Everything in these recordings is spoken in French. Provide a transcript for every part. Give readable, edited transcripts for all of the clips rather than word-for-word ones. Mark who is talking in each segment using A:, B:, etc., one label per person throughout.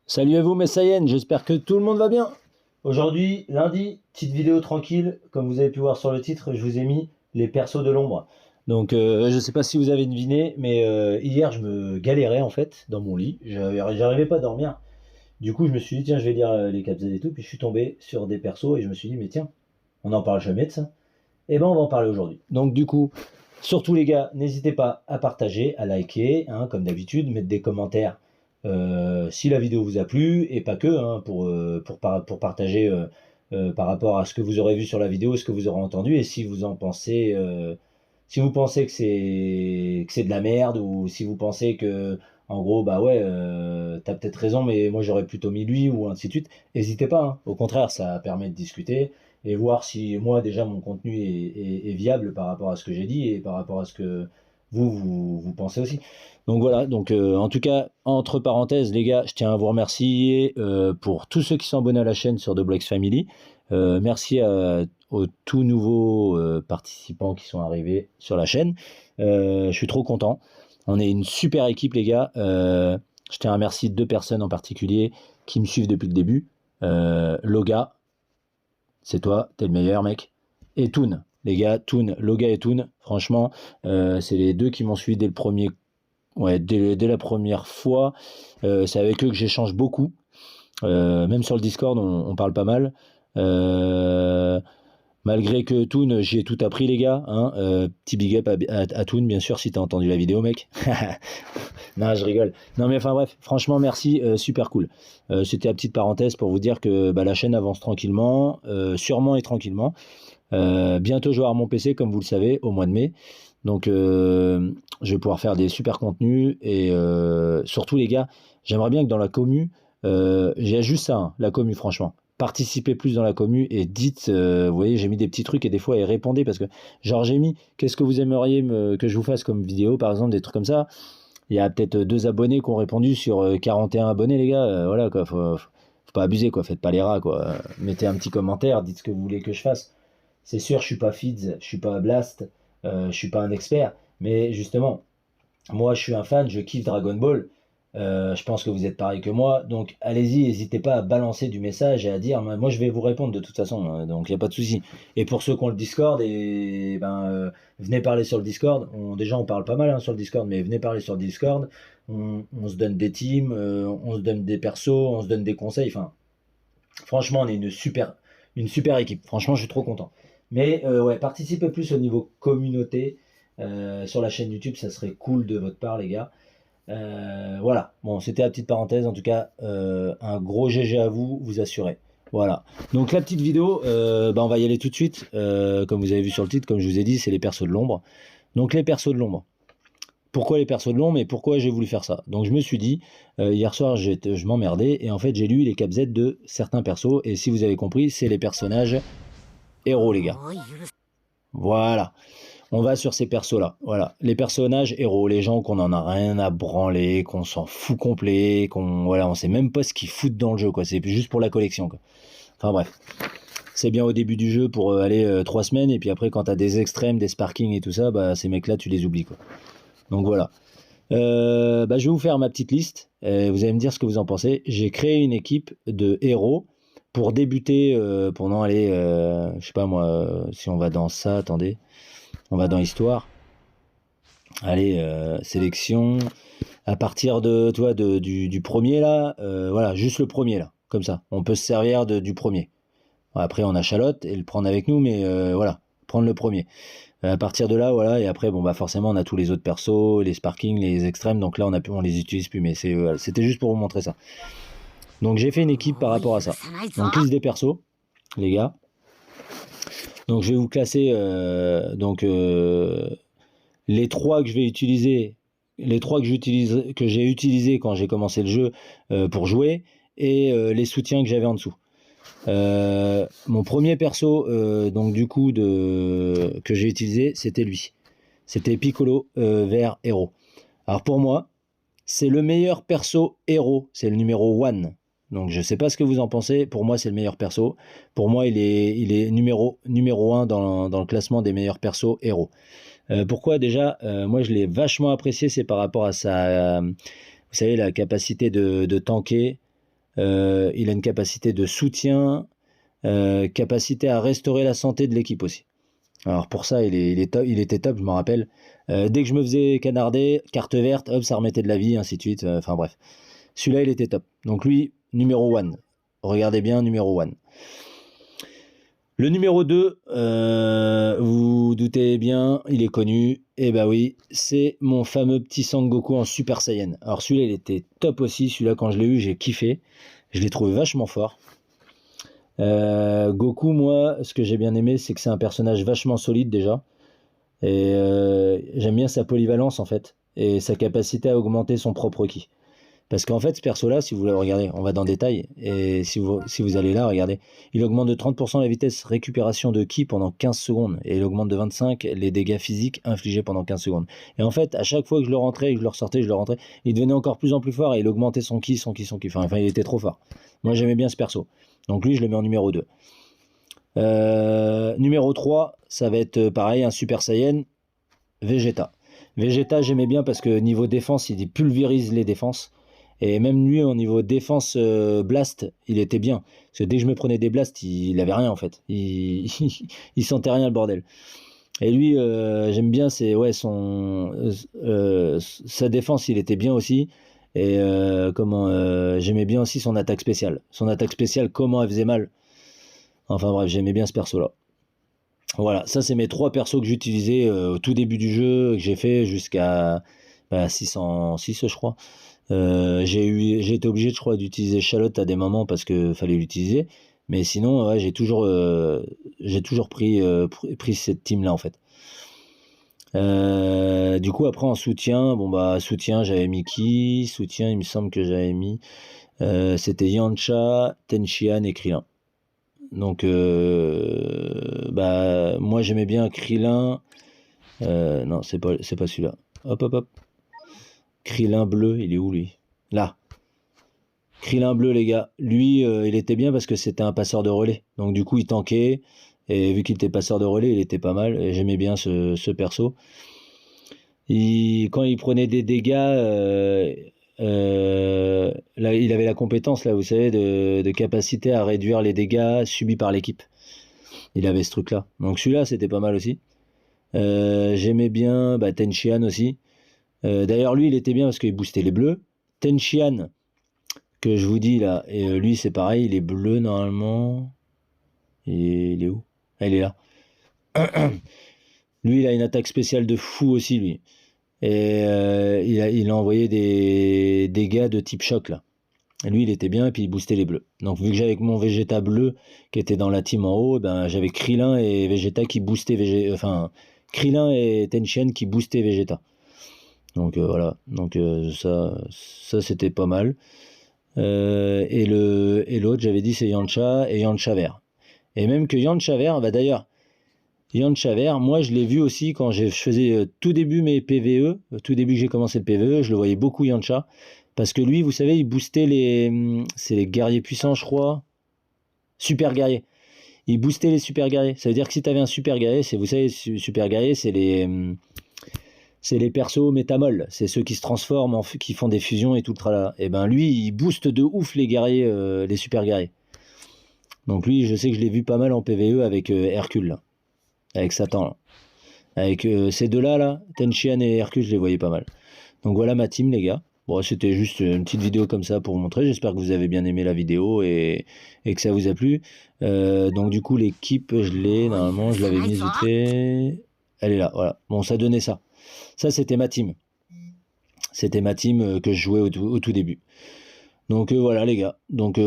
A: Salut à vous mes Saiyans, j'espère que tout le monde va bien. Aujourd'hui, lundi, petite vidéo tranquille. Comme vous avez pu voir sur le titre, je vous ai mis les persos de l'ombre. Donc je sais pas si vous avez deviné, mais hier je me galérais en fait dans mon lit. J'arrivais pas à dormir. Du coup je me suis dit tiens je vais lire les capsules et tout. Puis je suis tombé sur des persos et je me suis dit mais tiens, on n'en parle jamais de ça. Et ben on va en parler aujourd'hui. Donc du coup, surtout les gars, n'hésitez pas à partager, à liker, hein, comme d'habitude, mettre des commentaires si la vidéo vous a plu, et pas que, hein, pour partager par rapport à ce que vous aurez vu sur la vidéo, ce que vous aurez entendu, et si vous en pensez, si vous pensez que c'est de la merde, ou si vous pensez que, en gros, bah ouais, t'as peut-être raison, mais moi j'aurais plutôt mis lui, ou ainsi de suite, n'hésitez pas, hein. Au contraire, ça permet de discuter, et voir si moi déjà mon contenu est viable par rapport à ce que j'ai dit, et par rapport à ce que vous pensez aussi. Donc voilà, donc en tout cas, entre parenthèses, les gars, je tiens à vous remercier pour tous ceux qui sont abonnés à la chaîne sur The Blacks Family. Merci aux tout nouveaux participants qui sont arrivés sur la chaîne. Je suis trop content. On est une super équipe, les gars. Je tiens à remercier deux personnes en particulier qui me suivent depuis le début. Loga, c'est toi, t'es le meilleur, mec. Et Toon, les gars, Toon, Loga et Toon, franchement, c'est les deux qui m'ont suivi dès le premier. Ouais, dès la première fois, c'est avec eux que j'échange beaucoup. Même sur le Discord, on parle pas mal. Euh, Malgré que Toon, j'y ai tout appris, les gars. Hein. Petit big up à Toon, bien sûr, si t'as entendu la vidéo, mec. Non, je rigole. Non, mais enfin bref, franchement, merci, super cool. C'était la petite parenthèse pour vous dire que bah, la chaîne avance tranquillement, sûrement et tranquillement. Bientôt, je vais avoir mon PC, comme vous le savez, au mois de mai. Donc, je vais pouvoir faire des super contenus. Et surtout, les gars, j'aimerais bien que dans la commu, j'ai juste ça, hein, la commu, franchement. Participez plus dans la commu et dites, vous voyez, j'ai mis des petits trucs et des fois, et répondez parce que, genre, j'ai mis, qu'est-ce que vous aimeriez que je vous fasse comme vidéo, par exemple, des trucs comme ça. Il y a peut-être deux abonnés qui ont répondu sur 41 abonnés, les gars. Voilà, quoi, faut pas abuser, quoi. Faites pas les rats, quoi. Mettez un petit commentaire, dites ce que vous voulez que je fasse. C'est sûr, je suis pas Fids, je suis pas Blast, je suis pas un expert, mais justement, moi je suis un fan, je kiffe Dragon Ball. Je pense que vous êtes pareil que moi, donc allez-y, n'hésitez pas à balancer du message et à dire, moi je vais vous répondre de toute façon, hein, donc il n'y a pas de souci. Et pour ceux qui ont le Discord, et ben venez parler sur le Discord. Déjà on parle pas mal hein, sur le Discord, mais venez parler sur le Discord. On se donne des teams, on se donne des persos, on se donne des conseils. Enfin, franchement, on est une super équipe. Franchement, je suis trop content. Mais ouais, participez plus au niveau communauté sur la chaîne YouTube, ça serait cool de votre part, les gars. Voilà, bon, c'était la petite parenthèse. En tout cas, un gros GG à vous, vous assurez. Voilà. Donc la petite vidéo, bah, on va y aller tout de suite. Comme vous avez vu sur le titre, comme je vous ai dit, c'est les persos de l'ombre. Donc les persos de l'ombre. Pourquoi les persos de l'ombre et pourquoi j'ai voulu faire ça? Donc je me suis dit, hier soir je m'emmerdais et en fait j'ai lu les cap Z de certains persos et si vous avez compris, c'est les personnages héros, les gars. Voilà. On va sur ces persos-là. Voilà. Les personnages héros, les gens qu'on en a rien à branler, qu'on s'en fout complet, voilà, on sait même pas ce qu'ils foutent dans le jeu, quoi. C'est juste pour la collection, quoi. Enfin bref. C'est bien au début du jeu pour aller 3 semaines, et puis après, quand t'as des extrêmes, des sparkings et tout ça, bah ces mecs-là, tu les oublies, quoi. Donc voilà. Bah, je vais vous faire ma petite liste. Vous allez me dire ce que vous en pensez. J'ai créé une équipe de héros pour débuter pendant aller, je sais pas moi, si on va dans ça, attendez, on va dans histoire. Allez, sélection. À partir de, toi, du premier là, voilà, juste le premier là, comme ça. On peut se servir du premier. Après, on a Chalotte et le prendre avec nous, mais voilà, prendre le premier. À partir de là, voilà, et après, bon, bah forcément, on a tous les autres persos, les sparkings, les extrêmes, donc là, on les utilise plus, mais c'était juste pour vous montrer ça. Donc, j'ai fait une équipe par rapport à ça. Donc, liste des persos, les gars. Donc, je vais vous classer, les trois que je vais utiliser, les trois que j'ai utilisés quand j'ai commencé le jeu pour jouer, et les soutiens que j'avais en dessous. Mon premier perso, donc du coup, que j'ai utilisé, c'était lui. C'était Piccolo vert héros. Alors pour moi, c'est le meilleur perso héros. C'est le numéro 1. Donc je sais pas ce que vous en pensez. Pour moi, c'est le meilleur perso. Pour moi, il est numéro 1 dans le classement des meilleurs persos héros. Pourquoi déjà moi, je l'ai vachement apprécié. C'est par rapport à sa... vous savez, la capacité de tanker. il a une capacité de soutien, capacité à restaurer la santé de l'équipe aussi. Alors pour ça, il était top, je me rappelle. Dès que je me faisais canarder, carte verte, hop, ça remettait de la vie, ainsi de suite. Enfin bref. Celui-là, il était top. Donc lui, numéro 1. Regardez bien, numéro 1. Le numéro 2, vous vous doutez bien, il est connu. Et bah oui, c'est mon fameux petit Sangoku en Super Saiyan. Alors celui-là, il était top aussi. Celui-là, quand je l'ai eu, j'ai kiffé. Je l'ai trouvé vachement fort. Goku, moi, ce que j'ai bien aimé, c'est que c'est un personnage vachement solide déjà. Et j'aime bien sa polyvalence en fait. Et sa capacité à augmenter son propre ki. Parce qu'en fait, ce perso-là, si vous le regardez, on va dans le détail, et si vous allez là, regardez, il augmente de 30% la vitesse récupération de ki pendant 15 secondes, et il augmente de 25 les dégâts physiques infligés pendant 15 secondes. Et en fait, à chaque fois que je le rentrais, que je le ressortais, je le rentrais, il devenait encore plus en plus fort, et il augmentait son ki. Enfin, il était trop fort. Moi, j'aimais bien ce perso. Donc lui, je le mets en numéro 2. Numéro 3, ça va être pareil, un Super Saiyan, Vegeta. Vegeta, j'aimais bien parce que niveau défense, il pulvérise les défenses. Et même lui, au niveau défense blast, il était bien. Parce que dès que je me prenais des blasts, il avait rien en fait. Il sentait rien le bordel. Et lui, j'aime bien sa défense, il était bien aussi. Et j'aimais bien aussi son attaque spéciale. Son attaque spéciale, comment elle faisait mal. Enfin bref, j'aimais bien ce perso-là. Voilà, ça c'est mes 3 persos que j'utilisais au tout début du jeu, que j'ai fait jusqu'à 606 je crois. J'ai été obligé, je crois, d'utiliser Charlotte à des moments parce que fallait l'utiliser. Mais sinon, ouais, j'ai toujours pris cette team-là en fait. Du coup, après en soutien, soutien, j'avais mis qui? Soutien, il me semble que j'avais mis. C'était Yamcha, Tenshinhan et Krillin. Donc, moi j'aimais bien Krillin. Non, c'est pas celui-là. Hop, hop, hop. Krillin bleu, il est où lui? Là. Krillin bleu, les gars. Lui, il était bien parce que c'était un passeur de relais. Donc, du coup, il tankait. Et vu qu'il était passeur de relais, il était pas mal. Et j'aimais bien ce perso. Quand il prenait des dégâts, là, il avait la compétence, là, vous savez, de capacité à réduire les dégâts subis par l'équipe. Il avait ce truc-là. Donc, celui-là, c'était pas mal aussi. J'aimais bien Tenshinhan aussi. D'ailleurs, lui, il était bien parce qu'il boostait les bleus. Tenshinhan, que je vous dis là, et lui, c'est pareil, il est bleu normalement. Il est où? Ah, il est là. Lui, il a une attaque spéciale de fou aussi, lui. Et il a envoyé des dégâts de type choc, là. Et lui, il était bien, et puis il boostait les bleus. Donc, vu que j'avais mon Vegeta bleu qui était dans la team en haut, j'avais Krillin et Vegeta qui boostaient Krillin et Tenshinhan qui boostaient Vegeta. Donc voilà, donc ça c'était pas mal. Et l'autre, j'avais dit c'est Yamcha et Yamcha vert. Et même que Yamcha vert, d'ailleurs, Yamcha vert, moi je l'ai vu aussi quand je faisais tout début mes PVE, tout début que j'ai commencé le PVE, je le voyais beaucoup Yamcha. Parce que lui, vous savez, il boostait c'est les guerriers puissants, je crois. Super guerriers. Il boostait les super guerriers. Ça veut dire que si tu avais un super guerrier, vous savez, super guerrier, c'est les persos métamol, c'est ceux qui se transforment, qui font des fusions et tout le tralala. Et lui, il booste de ouf les guerriers, les super guerriers. Donc lui, je sais que je l'ai vu pas mal en PVE avec Hercule, là. Avec Satan, là. Avec ces deux-là, là, Tenshinhan et Hercule, je les voyais pas mal. Donc voilà ma team, les gars. Bon, c'était juste une petite vidéo comme ça pour vous montrer. J'espère que vous avez bien aimé la vidéo et que ça vous a plu. Donc du coup, l'équipe, je l'ai, normalement, je l'avais mise vite fait. Elle est là, voilà. Bon, ça donnait ça. Ça, c'était ma team. C'était ma team que je jouais au tout début. Donc voilà les gars. Donc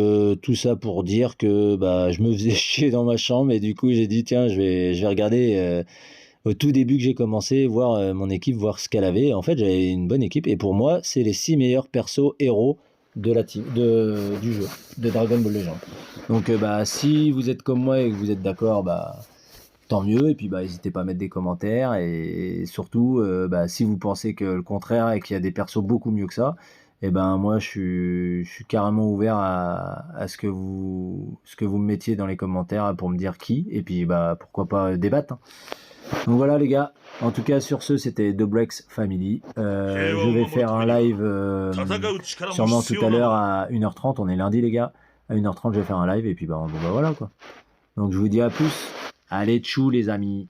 A: tout ça pour dire que je me faisais chier dans ma chambre et du coup j'ai dit tiens je vais regarder au tout début que j'ai commencé, voir mon équipe, voir ce qu'elle avait. En fait j'avais une bonne équipe et pour moi c'est les 6 meilleurs persos héros de la team, du jeu, de Dragon Ball Legends. Donc si vous êtes comme moi et que vous êtes d'accord, tant mieux, et puis n'hésitez pas à mettre des commentaires, et surtout si vous pensez que le contraire et qu'il y a des persos beaucoup mieux que ça, et moi je suis carrément ouvert à ce que vous me mettiez dans les commentaires pour me dire qui, et puis pourquoi pas débattre, hein. Donc voilà les gars, en tout cas sur ce c'était The Breaks Family. Je vais faire un live sûrement tout à l'heure à 1h30, on est lundi les gars. À 1h30 je vais faire un live et puis bah voilà quoi. Donc je vous dis à plus. Allez tchou les amis.